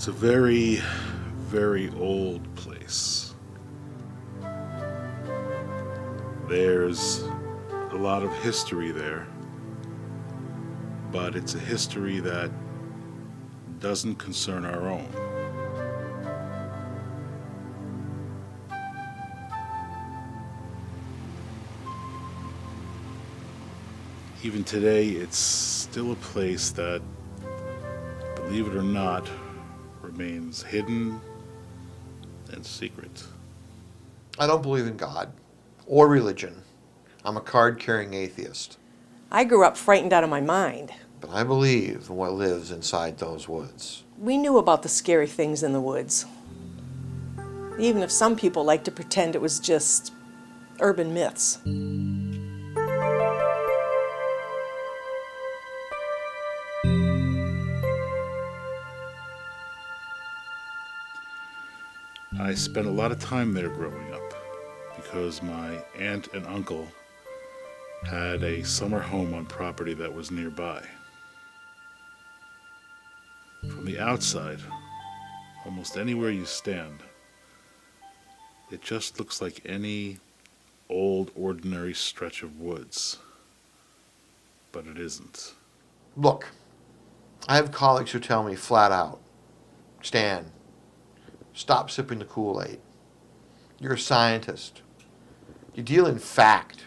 It's a very, very old place. There's a lot of history there, but it's a history that doesn't concern our own. Even today, it's still a place that, believe it or not, remains hidden and secret. I don't believe in God or religion. I'm a card-carrying atheist. I grew up frightened out of my mind. But I believe in what lives inside those woods. We knew about the scary things in the woods. Even if some people like to pretend it was just urban myths. I spent a lot of time there growing up because my aunt and uncle had a summer home on property that was nearby. From the outside, almost anywhere you stand, it just looks like any old, ordinary stretch of woods. But it isn't. Look, I have colleagues who tell me flat out, Stan, stop sipping the Kool-Aid. You're a scientist. You deal in fact.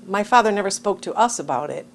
My father never spoke to us about it,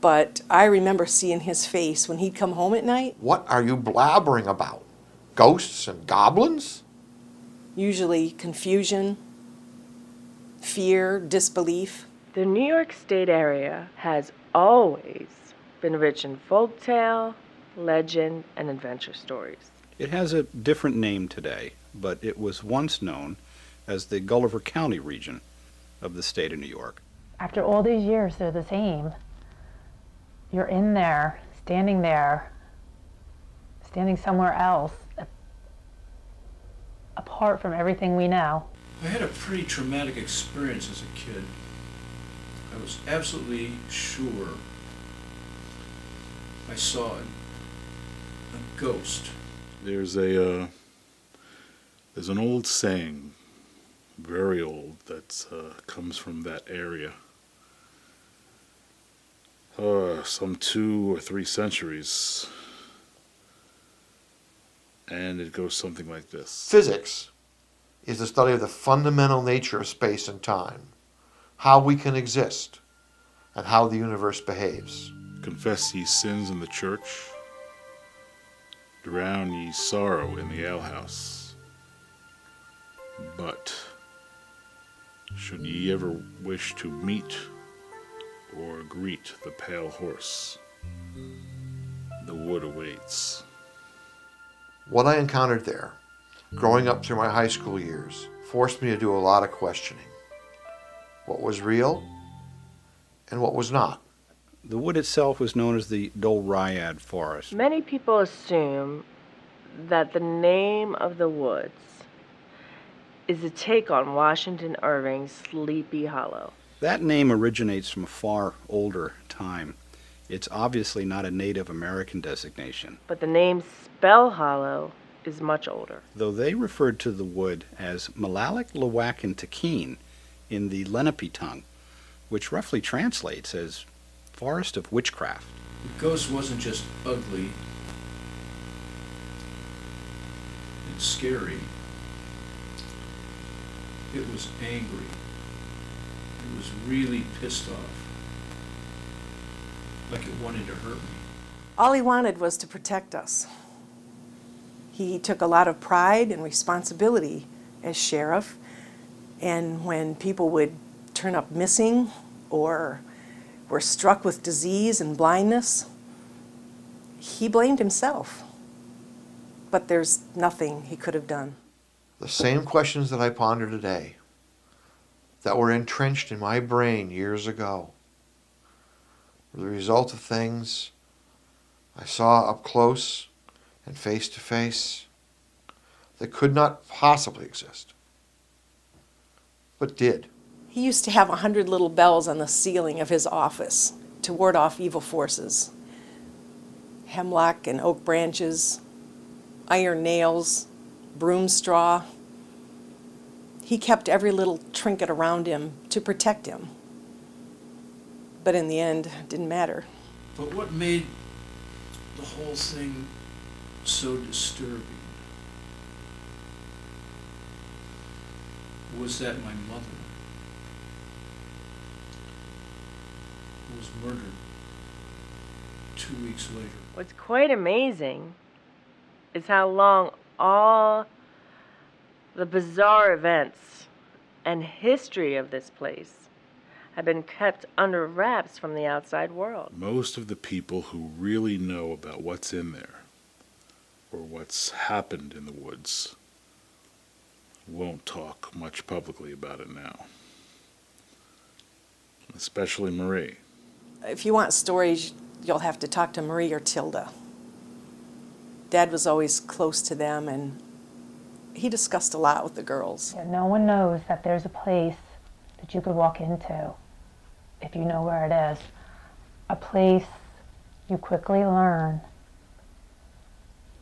but I remember seeing his face when he'd come home at night. What are you blabbering about? Ghosts and goblins? Usually confusion, fear, disbelief. The New York State area has always been rich in folktale, legend, and adventure stories. It has a different name today, but it was once known as the Gulliver County region of the state of New York. After all these years, they're the same. You're in there, standing somewhere else, apart from everything we know. I had a pretty traumatic experience as a kid. I was absolutely sure I saw a ghost. There's an old saying, very old, that comes from that area. Some 2 or 3 centuries. And it goes something like this. Physics is the study of the fundamental nature of space and time, how we can exist, and how the universe behaves. Confess ye sins in the church, drown ye sorrow in the alehouse. But should ye ever wish to meet or greet the pale horse, the wood awaits. What I encountered there, growing up through my high school years, forced me to do a lot of questioning. What was real and what was not. The wood itself was known as the Dol Riad Forest. Many people assume that the name of the woods is a take on Washington Irving's Sleepy Hollow. That name originates from a far older time. It's obviously not a Native American designation. But the name Spellhollow is much older. Though they referred to the wood as Malalik Lewakin Takeen in the Lenape tongue, which roughly translates as Forest of Witchcraft. The ghost wasn't just ugly and scary. It was angry. It was really pissed off. Like it wanted to hurt me. All he wanted was to protect us. He took a lot of pride and responsibility as sheriff, and when people would turn up missing or were struck with disease and blindness, he blamed himself. But there's nothing he could have done. The same questions that I ponder today, that were entrenched in my brain years ago, were the result of things I saw up close and face to face that could not possibly exist, but did. He used to have 100 little bells on the ceiling of his office to ward off evil forces. Hemlock and oak branches, iron nails, broom straw. He kept every little trinket around him to protect him. But in the end, it didn't matter. But what made the whole thing so disturbing was that my mother was murdered 2 weeks later. What's quite amazing is how long all the bizarre events and history of this place have been kept under wraps from the outside world. Most of the people who really know about what's in there or what's happened in the woods won't talk much publicly about it now. Especially Marie. If you want stories, you'll have to talk to Marie or Tilda. Dad was always close to them, and he discussed a lot with the girls. Yeah, no one knows that there's a place that you could walk into if you know where it is. A place you quickly learn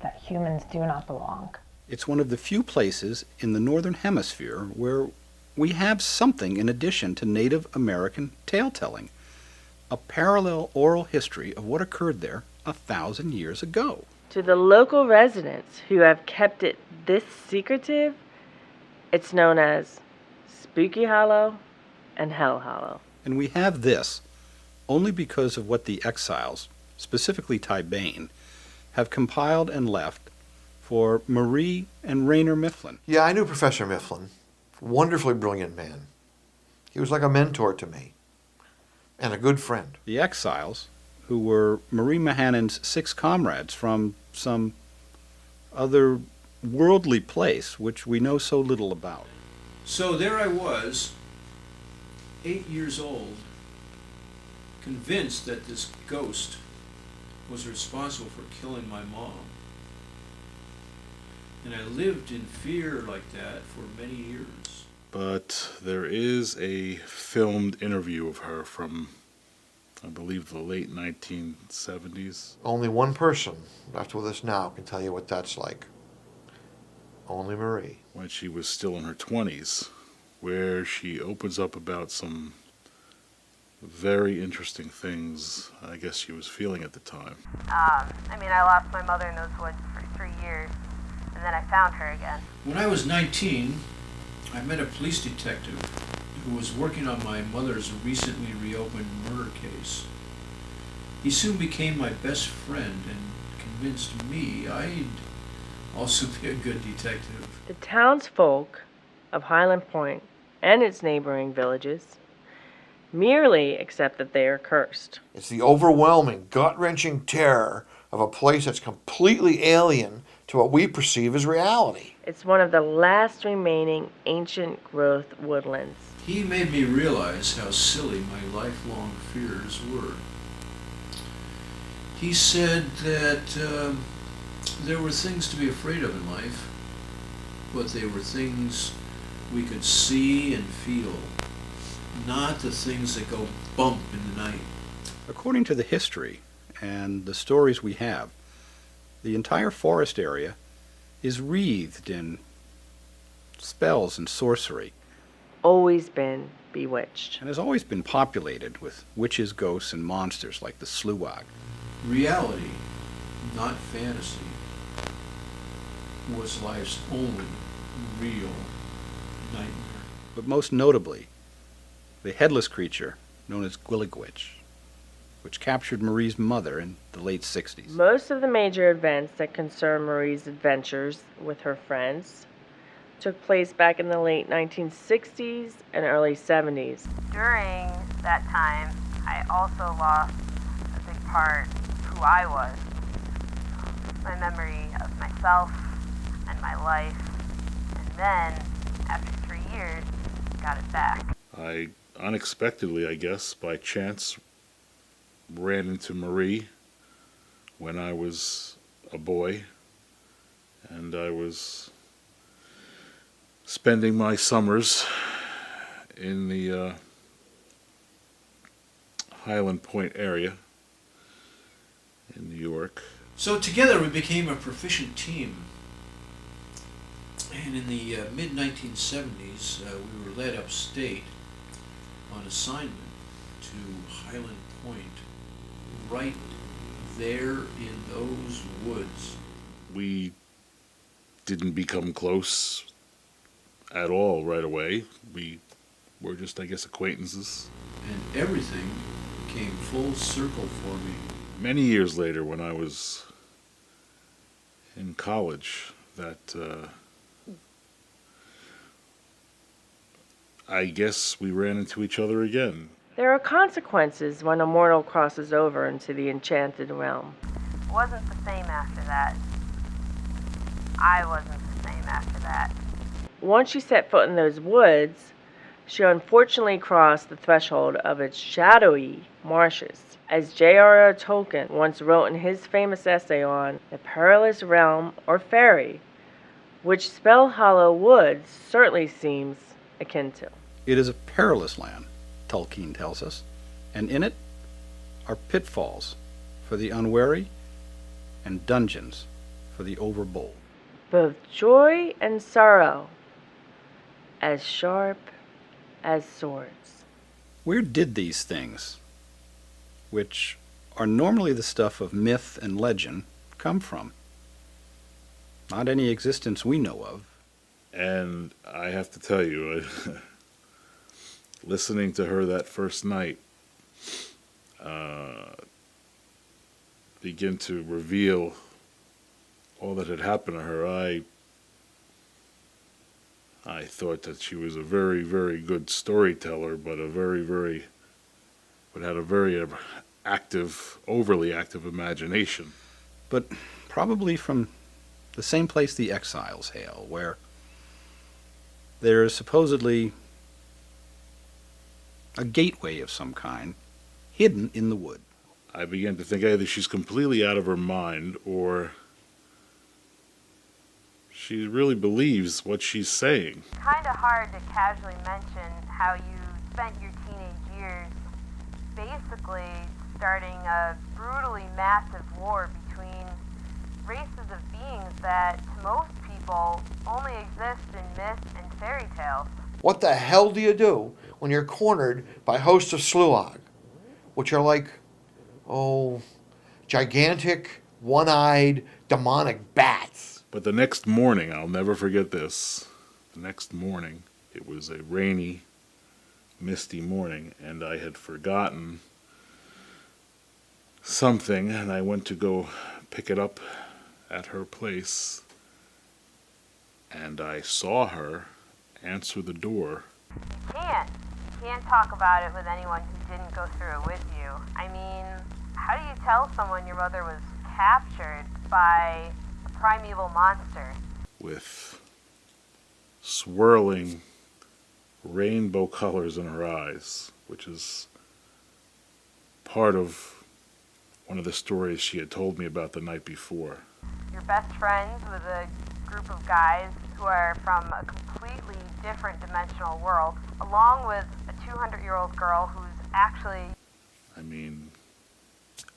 that humans do not belong. It's one of the few places in the Northern Hemisphere where we have something in addition to Native American tale-telling, a parallel oral history of what occurred there 1,000 years ago. To the local residents who have kept it this secretive, it's known as Spooky Hollow and Hell Hollow. And we have this only because of what the exiles, specifically Ty Bain, have compiled and left for Marie and Rainer Mifflin. Yeah, I knew Professor Mifflin. Wonderfully brilliant man. He was like a mentor to me and a good friend. The exiles, who were Marie Meehanan's 6 comrades from some other worldly place which we know so little about. So there I was, 8 years old, convinced that this ghost was responsible for killing my mom. And I lived in fear like that for many years. But there is a filmed interview of her from, I believe, the late 1970s. Only one person left with us now can tell you what that's like. Only Marie. When she was still in her 20s, where she opens up about some very interesting things I guess she was feeling at the time. I lost my mother in those woods for 3 years, and then I found her again. When I was 19, I met a police detective who was working on my mother's recently reopened murder case. He soon became my best friend and convinced me I'd also be a good detective. The townsfolk of Highland Point and its neighboring villages merely accept that they are cursed. It's the overwhelming, gut-wrenching terror of a place that's completely alien to what we perceive as reality. It's one of the last remaining ancient growth woodlands. He made me realize how silly my lifelong fears were. He said that there were things to be afraid of in life, but they were things we could see and feel, not the things that go bump in the night. According to the history and the stories we have, the entire forest area is wreathed in spells and sorcery, Always been bewitched. and has always been populated with witches, ghosts, and monsters like the Sluag. Reality, not fantasy, was life's only real nightmare. But most notably, the headless creature known as Gwilligwitch, which captured Marie's mother in the late 60s. Most of the major events that concern Marie's adventures with her friends took place back in the late 1960s and early 70s. During that time, I also lost a big part of who I was. My memory of myself and my life. And then, after 3 years, got it back. I unexpectedly, I guess, by chance, ran into Marie when I was a boy, and I was spending my summers in the Highland Point area in New York. So together we became a proficient team And in the mid-1970s, we were led upstate on assignment to Highland Point, right there in those woods. We didn't become close at all right away. We were just, I guess, acquaintances. And everything came full circle for me. Many years later, when I was in college, that I guess we ran into each other again. There are consequences when a mortal crosses over into the enchanted realm. It wasn't the same after that. I wasn't the same after that. Once she set foot in those woods, she unfortunately crossed the threshold of its shadowy marshes. As J.R.R. Tolkien once wrote in his famous essay on the perilous realm or fairy, which Spellhollow Woods certainly seems akin to. It is a perilous land, Tolkien tells us, and in it are pitfalls for the unwary and dungeons for the overbold. Both joy and sorrow, as sharp as swords. Where did these things, which are normally the stuff of myth and legend, come from? Not any existence we know of. And I have to tell you, listening to her that first night begin to reveal all that had happened to her, I thought that she was a very, very good storyteller, but had a very active, overly active imagination. But probably from the same place the exiles hail, where there is supposedly a gateway of some kind hidden in the wood. I began to think either she's completely out of her mind or she really believes what she's saying. Kind of hard to casually mention how you spent your teenage years basically starting a brutally massive war between races of beings that to most people only exist in myth and fairy tales. What the hell do you do when you're cornered by hosts of Sluag, which are like, gigantic, one-eyed, demonic bats? But the next morning, I'll never forget this. The next morning, it was a rainy, misty morning, and I had forgotten something, and I went to go pick it up at her place, and I saw her answer the door. You can't talk about it with anyone who didn't go through it with you. I mean, how do you tell someone your mother was captured by a primeval monster? With swirling rainbow colors in her eyes, which is part of one of the stories she had told me about the night before. You're best friends with a group of guys who are from a completely different dimensional world, along with a 200-year-old girl who's actually... I mean,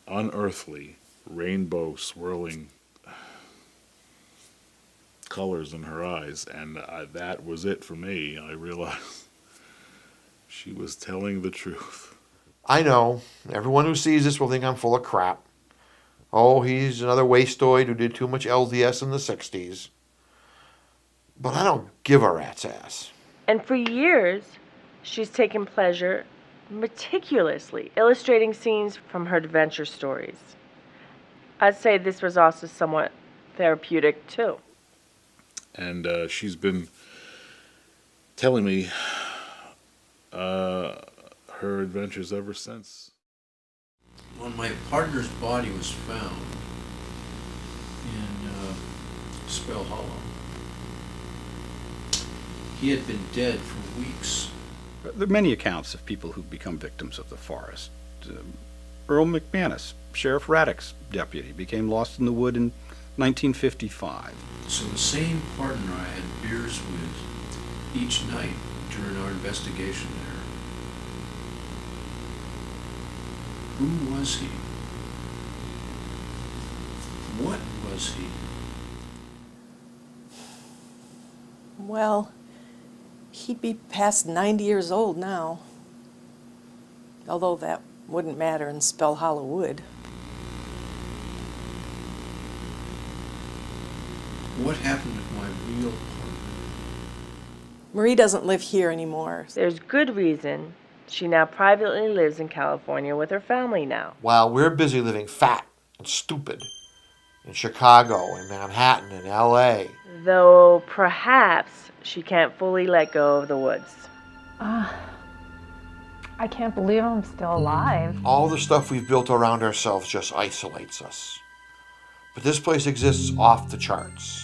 unearthly, rainbow swirling colors in her eyes, and that was it for me. I realized she was telling the truth. I know, everyone who sees this will think I'm full of crap. Oh, he's another wastoid who did too much LDS in the 60s. But I don't give a rat's ass. And for years, she's taken pleasure meticulously illustrating scenes from her adventure stories. I'd say this was also somewhat therapeutic, too. And she's been telling me her adventures ever since. When my partner's body was found in Spellhollow, he had been dead for weeks. There are many accounts of people who become victims of the forest. Earl McManus, Sheriff Raddick's deputy, became lost in the wood in 1955. So the same partner I had beers with each night during our investigation there. Who was he? What was he? Well, he'd be past 90 years old now. Although that wouldn't matter in Spellhollow would. What happened with my real partner? Marie doesn't live here anymore. There's good reason she now privately lives in California with her family now. While we're busy living fat and stupid in Chicago and Manhattan and LA. Though perhaps she can't fully let go of the woods. I can't believe I'm still alive. All the stuff we've built around ourselves just isolates us. But this place exists off the charts,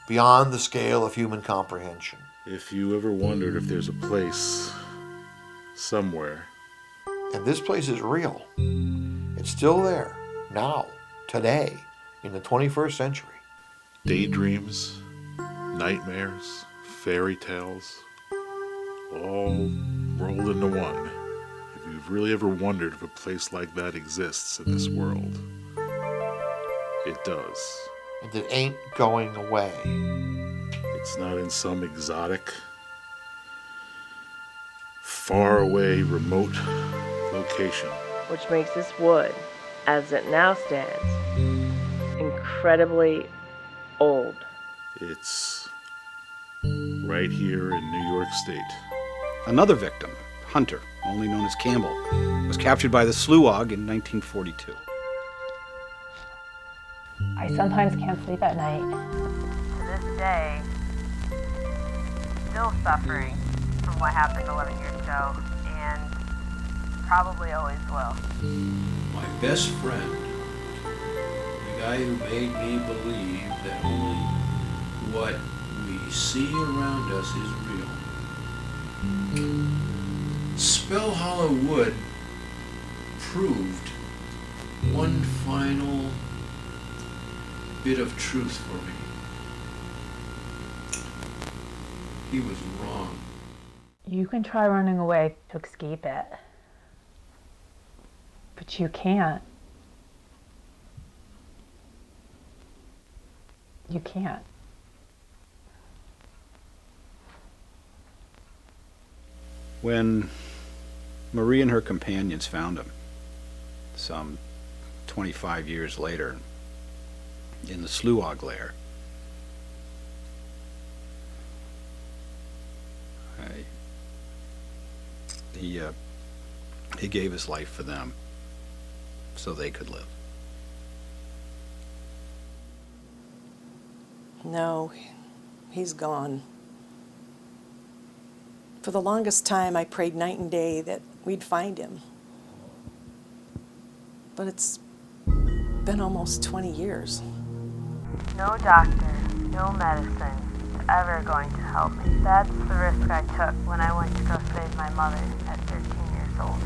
beyond the scale of human comprehension. If you ever wondered if there's a place somewhere, And this place is real. It's still there, now, today, in the 21st century. daydreams, nightmares, fairy tales, all rolled into one. If you've really ever wondered if a place like that exists in this world, it does. And it ain't going away. It's not in some exotic, far away, remote location. Which makes this wood, as it now stands, incredibly old. It's right here in New York State. Another victim, Hunter, only known as Campbell, was captured by the Slewog in 1942. I sometimes can't sleep at night. To this day, still suffering from what happened 11 years ago, and probably always will. My best friend, the guy who made me believe that only what we see around us is real. Spellhollow Wood proved one final bit of truth for me. He was wrong. You can try running away to escape it, but you can't. You can't. When Marie and her companions found him, some 25 years later, in the Slewog lair, he gave his life for them so they could live. No, he's gone. For the longest time, I prayed night and day that we'd find him. But it's been almost 20 years. No doctor, no medicine is ever going to help me. That's the risk I took when I went to go save my mother at 13 years old.